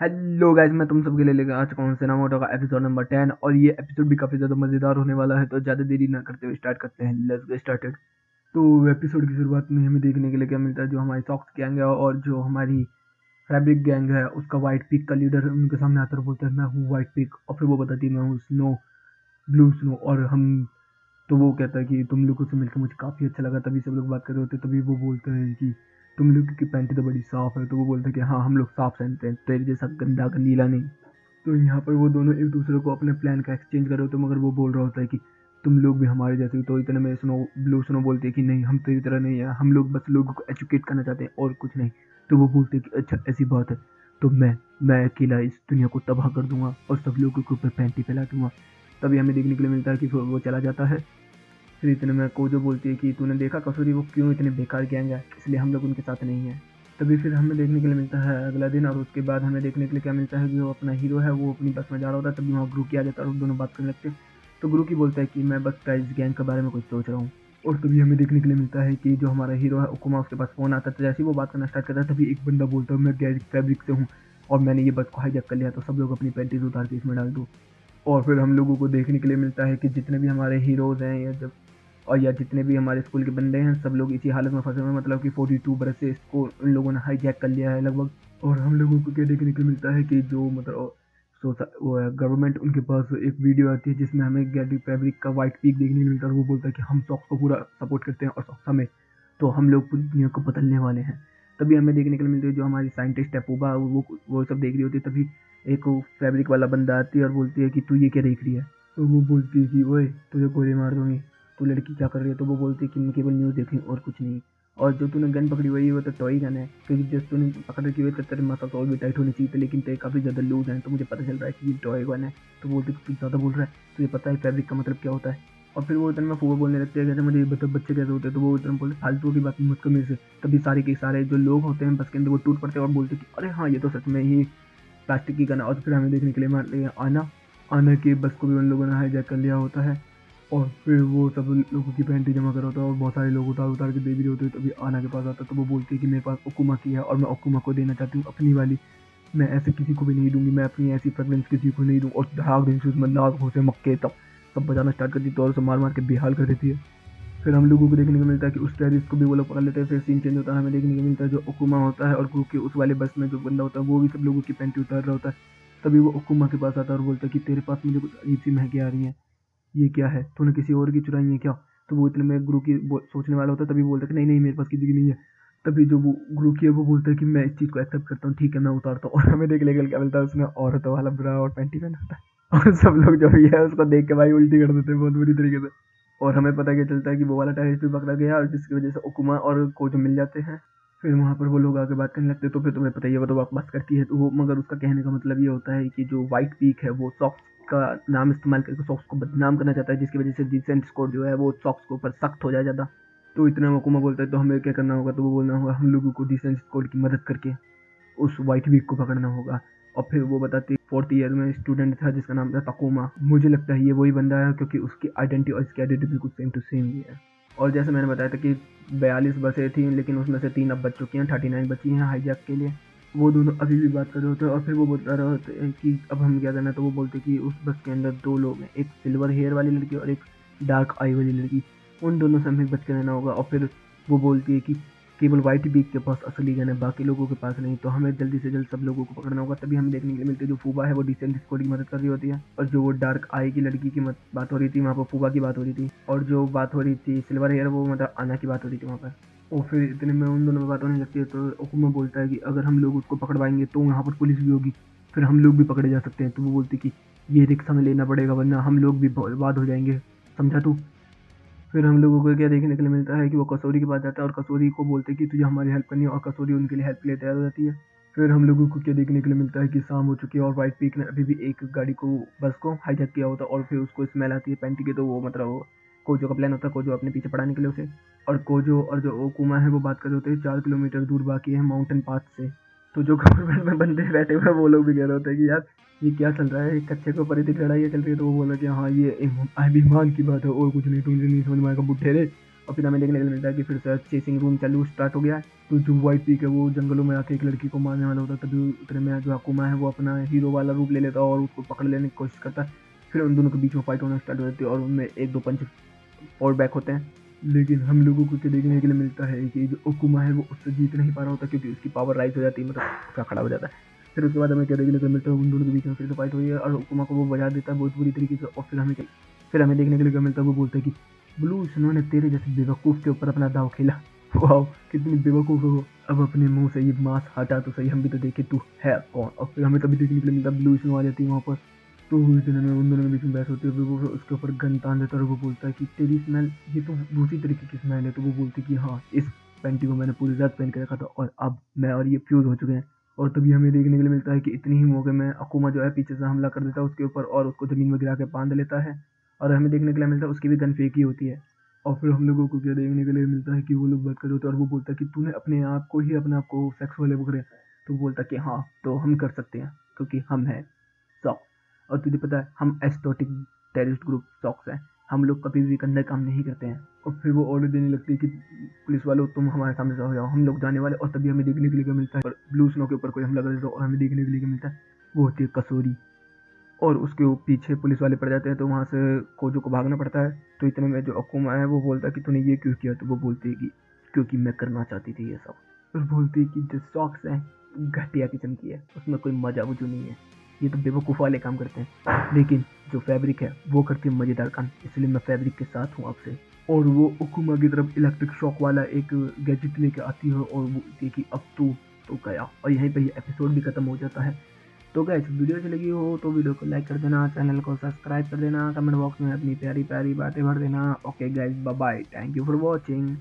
Hello guys, मैं तुम सबके लिए लेकर आ चुका हूँ सिनेमाटो का एपिसोड नंबर 10 और ये एपिसोड भी काफ़ी ज़्यादा मज़ेदार होने वाला है। तो ज़्यादा देरी ना करते हुए स्टार्ट करते हैं। Let's get started. तो एपिसोड की शुरुआत में हमें देखने के लिए क्या मिलता है, जो हमारी सॉक्स गैंग है और जो हमारी फैब्रिक गैंग है उसका व्हाइट पिग का लीडर उनके सामने आता है और बोलता है मैं हूँ व्हाइट पिग, और फिर वो बताती है मैं हूँ स्नो, ब्लू स्नो। और हम तो वो कहता है कि तुम लोगों से मिलकर मुझे काफ़ी अच्छा लगा। तभी सब लोग बात कर रहे होते, तभी वो बोलते हैं कि तुम लोग की पैंटी तो बड़ी साफ है। तो वो बोलते हैं कि हाँ, हम लोग साफ पहनते हैं, तेरे जैसा गंदा गंदीला नहीं। तो यहाँ पर वो दोनों एक दूसरे को अपने प्लान का एक्सचेंज कर रहे होते, मगर वो बोल रहा होता है कि तुम लोग भी हमारे जैसे। तो इतने में स्नो, ब्लू स्नो बोलते हैं कि नहीं, हम तेरी तरह नहीं है, हम लोग बस लोगों को एजुकेट करना चाहते हैं और कुछ नहीं। तो वो बोलते हैं कि अच्छा ऐसी बात है, तो मैं अकेला इस दुनिया को तबाह कर दूंगा और सब लोगों के ऊपर पैंटी फैला दूंगा। तभी हमें देखने के लिए मिलता है कि वो चला जाता है। फिर इतने में कोजो बोलती है कि तूने देखा कसूरी वो क्यों इतने बेकार गैंग है, इसलिए हम लोग उनके साथ नहीं है। तभी फिर हमें देखने के लिए मिलता है अगला दिन, और उसके बाद हमें देखने के लिए क्या मिलता है, जो अपना हीरो है वो अपनी बस में जा रहा होता है। तभी वहाँ ग्रुकी आ जाता है और दोनों बात करने लगते हैं। तो ग्रुकी बोलता है कि मैं बस इस गैंग के बारे में कुछ सोच रहा हूँ। और तभी हमें देखने के लिए मिलता है कि जो हमारा हीरो है ओकुमा, उसके पास फोन आता है। तो जैसे ही वो बात करना स्टार्ट करता है तभी एक बंदा बोलता है मैं गैरिक फैब्रिक से हूँ और मैंने ये बस को हाईजैक कर लिया, तो सब लोग अपनी पैंटीज उतार के इसमें डाल दो। और फिर हम लोगों को देखने के लिए मिलता है कि जितने भी हमारे हीरोज़ हैं या जब और या जितने भी हमारे स्कूल के बंदे हैं सब लोग इसी हालत में फंसे हुए हैं, मतलब कि 42 बरस से इसको इन लोगों ने हाईजैक कर लिया है लगभग। और हम लोगों को क्या देखने को मिलता है कि जो मतलब वो है गवर्नमेंट, उनके पास एक वीडियो आती है जिसमें हमें गैरी फैब्रिक का वाइट पीक देखने को मिलता है और वो बोलता है कि हम सॉक्स को पूरा सपोर्ट करते हैं और सॉक्स हमें, तो हम लोग पूरी दुनिया को बदलने वाले हैं। तभी हमें देखने के लिए मिलती है जो हमारी साइंटिस्ट है पूबा, वो सब देख रही होती है। तभी एक फैब्रिक वाला बंदा आती है और बोलती है कि तू ये क्या देख रही है। तो वो बोलती है कि ओए तुझे गोली मार दूंगी, तू लड़की क्या कर रही है। तो वो बोलती है कि मैं केवल न्यूज़ देख रही हूँ और कुछ नहीं। और जो तूने गन पकड़ी हुई है वो तो टॉय गन है, क्योंकि जब तूने पकड़ रखी हुई है तो तेरे मसल्स और भी टाइट होनी चाहिए थे, लेकिन तेरे काफ़ी ज़्यादा लूज हैं, तो मुझे पता चल रहा है कि ये टॉय गन है। तो बोलती है तू ज़्यादा बोल रहा है, तुझे पता है फैब्रिक का मतलब क्या होता है। और फिर वो इतने में फूफा बोलने लगते हैं, कहते मुझे ये बता बच्चे कैसे होते हैं। तो वो इतने बोलते फालतू की बात मत कर मेरे से। तभी सारे के सारे जो लोग होते हैं बस के अंदर वो टूट पड़ते हैं और बोलते हैं कि अरे हाँ, ये तो सच में ही प्लास्टिक की गन है। और फिर हमें देखने के लिए मार लिया आना, आना की बस को भी उन लोगों ने हाईजैक कर लिया होता है। और फिर वो सब लोगों की पैंटी जमा कर होता है और बहुत सारे लोग उतार उतार के दे भी रहे होते हैं। तभी आना के पास आता है, तो वो बोलती है कि मेरे पास ओकुमा की है और मैं ओकुमा को देना चाहती हूँ अपनी वाली, मैं ऐसे किसी को भी नहीं दूंगी, मैं अपनी ऐसी फ्रेगरेंस किसी को नहीं दूँ। और धाक दिन से उसमें लाख घोंसे मक्के तक सब बजाना स्टार्ट कर दी, तो और उसे मार मार के बेहाल कर देती है। फिर हम लोगों को देखने को मिलता है कि उस टेररिस्ट को भी वो लोग पकड़ लेते हैं। फिर सीन चेंज होता है, हमें देखने को मिलता है जो ओकुमा होता है और ग्रुप के उस वाले बस में जो बंदा होता है वो भी सब लोगों की पैंटी उतार रहा होता है। तभी वो ओकुमा के पास आता है और बोलता है कि तेरे पास मुझे कुछ अजीब सी महके आ रही हैं, ये क्या है, तूने किसी और की चुराई है क्या। तो वो इतने में गुरु की सोचने वाला होता है, तभी बोलता है कि नहीं नहीं, मेरे पास किसी की नहीं है। तभी जो वो गुरु की है वो बोलता है कि मैं इस चीज़ को एक्सेप्ट करता हूँ, ठीक है मैं उतारता हूँ। और हमें देखने के लिए क्या मिलता है, उसने औरतों वाला ब्रा और पैंटी पहना होता है। और सब लोग जो भी है उसको देख के भाई उल्टी कर देते हैं बहुत बुरी तरीके से। और हमें पता क्या चलता है कि वो वाला टेररिस्ट भी पकड़ा गया, और जिसकी वजह से ओकुमा और कोजो मिल जाते हैं। फिर वहाँ पर वो लोग आके बात करने लगते हैं। तो फिर तुम्हें पता ही है वो तो बकवास करती है, तो वो मगर उसका कहने का मतलब ये होता है कि जो व्हाइट पीक है वो सॉक्स का नाम इस्तेमाल करके सॉक्स को बदनाम करना चाहता है, जिसकी वजह से डिसेंट स्कोर जो है वो सॉक्स के ऊपर सख्त हो जाए ज़्यादा। तो इतना हुकुमा बोलता है तो हमें क्या करना होगा, तो वो बोलना होगा हम लोगों को डिसेंट स्कोर की मदद करके उस वाइट वीक को पकड़ना होगा। और फिर वो बताती है 4th ईयर में स्टूडेंट था जिसका नाम था तकुमा, मुझे लगता है ये वही बंदा है क्योंकि उसकी आइडेंटिटी और इसकी आइडेंटिटी बिल्कुल सेम टू सेम ही है। और जैसे मैंने बताया था कि 42 बसें थी, लेकिन उसमें से 3 अब बच चुकी हैं, 39 बची हैं हाईजैक के लिए। वो दोनों अभी भी बात कर रहे होते हैं और फिर वो बता रहे होते हैं कि अब हम क्या करना है। तो वो बोलते हैं कि उस बस के अंदर 2 लोग हैं, एक सिल्वर हेयर वाली लड़की और एक डार्क आई वाली लड़की, उन दोनों से हमें बच के रहना होगा। और फिर वो बोलती है कि केवल व्हाइट बीक के पास असली गन है, बाकी लोगों के पास नहीं, तो हमें जल्दी से जल्द सब लोगों को पकड़ना होगा। तभी हमें देखने के लिए मिलती है जो फूबा है वो डिसेंट स्क्वाड की मदद कर रही होती है, और जो वो डार्क आई की लड़की की बात हो रही थी वहाँ पर फूबा की बात हो रही थी, और जो बात हो रही थी सिल्वर हेयर वो मतलब आना की बात हो रही थी वहाँ पर। और फिर इतने में उन दोनों में बात होने लगती है। तो ओकुमा बोलता है कि अगर हम लोग उसको पकड़वाएंगे तो यहाँ पर पुलिस भी होगी, फिर हम लोग भी पकड़े जा सकते हैं। तो वो बोलती कि ये रिक्स हमें लेना पड़ेगा वरना हम लोग भी बर्बाद हो जाएंगे, समझा तू। फिर हम लोगों को क्या देखने के लिए मिलता है कि वो कसूरी के पास जाता है और कसूरी को बोलते हैं कि तुझे हमारी हेल्प करनी है, और कसूरी उनके लिए हेल्प के लिए तैयार हो जाती है। फिर हम लोगों को क्या देखने के लिए मिलता है कि शाम हो चुकी है और व्हाइट पीक ने अभी भी एक गाड़ी को, बस को हाईजैक किया होता है, और फिर उसको स्मेल आती है पैंटी की। तो वो मतलब वो कोजो का प्लान होता है कोजो अपने पीछे पड़ाने के लिए उसे। और कोजो और जो ओकुमा है वो बात कर रहे होते हैं 4 किलोमीटर दूर बाकी है माउंटेन पाथ से। तो जो गवर्नमेंट में बंदे बैठे हुए हैं वो लोग भी कह रहे होते हैं कि यार ये क्या चल रहा है, एक कच्चे के ऊपर इतनी लड़ाई चल रही है। तो वो बोला कि हाँ ये अभिमान की बात है और कुछ नहीं, तुमसे नहीं समझ में आएगा बुढ़े रे। और फिर हमें देखने को मिलता है कि फिर से चेसिंग रूम चालू स्टार्ट हो गया है। तो जो व्हाइट पीक है वो जंगलों में आके एक लड़की को मारने वाला होता है, तभी उतने में जो अकुमा है वो अपना हीरो वाला रूप ले लेता है और उसको पकड़ लेने की कोशिश करता है। फिर उन दोनों के बीच में फाइट होना स्टार्ट हो जाती है और उनमें एक दो पंच और बैक होते हैं। लेकिन हम लोगों को क्या देखने के लिए मिलता है कि जो ओकुमा है वो उससे जीत नहीं पा रहा होता, क्योंकि उसकी पावर राइज हो जाती है, मतलब उसका खड़ा हो जाता है। फिर उसके बाद हमें क्या देखने को मिलता है, उन दोनों के बीच में फिर से फाइट हुई है और ओकुमा को वो बजा देता है बहुत बुरी तरीके से। और फिर हमें देखने के लिए क्या मिलता है, वो बोलता है कि ब्लू स्नो ने तेरे जैसे बेवकूफ़ के ऊपर अपना दाव खेला। वाह, कितनी बेवकूफ़ है वो। अब अपने मुंह से ये मास्क हटा तो सही, हम भी तो देखे तू है कौन। और फिर हमें तभी देखने के लिए मिलता है ब्लू स्नो आ जाती है वहाँ पर। तो इतने में उन दोनों के बीच में बहस होती है, फिर वो उसके ऊपर गन तान देता है और वो बोलता है कि तेरी स्मेल ये तो दूसरी तरीके की स्मेल है। तो वो बोलती है कि हाँ, इस पैंटी को मैंने पूरी रात पहन के रखा था और अब मैं और ये फ्यूज हो चुके हैं। और तभी हमें देखने के लिए मिलता है कि इतनी ही मौके में अकुमा जो है पीछे से हमला कर देता है उसके ऊपर और उसको ज़मीन में गिरा के बांध लेता है। और हमें देखने के लिए मिलता है उसकी भी गन फेक ही होती है। और फिर हम लोगों को क्या देखने के लिए मिलता है कि वो लोग बात कर रहे होते हैं और वो बोलता है कि तूने अपने आप को ही अपने आप को सेक्स वाले पकड़े। तो वो बोलता है कि हाँ, तो हम कर सकते हैं क्योंकि हम हैं सॉक्स। और तुझे पता है हम एस्टोटिक टेररिस्ट ग्रुप सॉक्स हैं, हम लोग कभी भी गंदे काम नहीं करते हैं। और फिर वो ऑर्डर देने लगती है कि पुलिस वालों तुम हमारे सामने से हो जाओ, हम लोग जाने वाले। और तभी हमें देखने के लिए क्या मिलता है, ब्लू स्नो के ऊपर कोई हमला कर देता है और हमें देखने के लिए क्या मिलता है, वो होती है कसूरी। और उसके पीछे पुलिस वाले पड़ जाते हैं तो वहाँ से कोजो को भागना पड़ता है। तो इतने में जो अकुमा है वो बोलता है कि तूने ये क्यों किया। तो वो बोलती है कि क्योंकि मैं करना चाहती थी ये सब। फिर बोलती है कि जो सॉक्स है घटिया किस्म की है, उसमें कोई मजा वजू नहीं है, ये तो बेवकूफ़ वाले काम करते हैं, लेकिन जो फैब्रिक है वो करती है मज़ेदार काम, इसलिए मैं फैब्रिक के साथ हूँ आपसे। और वो अकुमा की तरफ इलेक्ट्रिक शॉक वाला एक गैजेट लेके आती है और वो बोलती है कि अब तू तो गया। और यहीं पर ये एपिसोड भी खत्म हो जाता है। तो गाइस वीडियो अच्छी लगी हो तो वीडियो को लाइक कर देना, चैनल को सब्सक्राइब कर देना, कमेंट बॉक्स में अपनी प्यारी प्यारी बातें भर देना। Okay guys, bye bye, thank you for watching.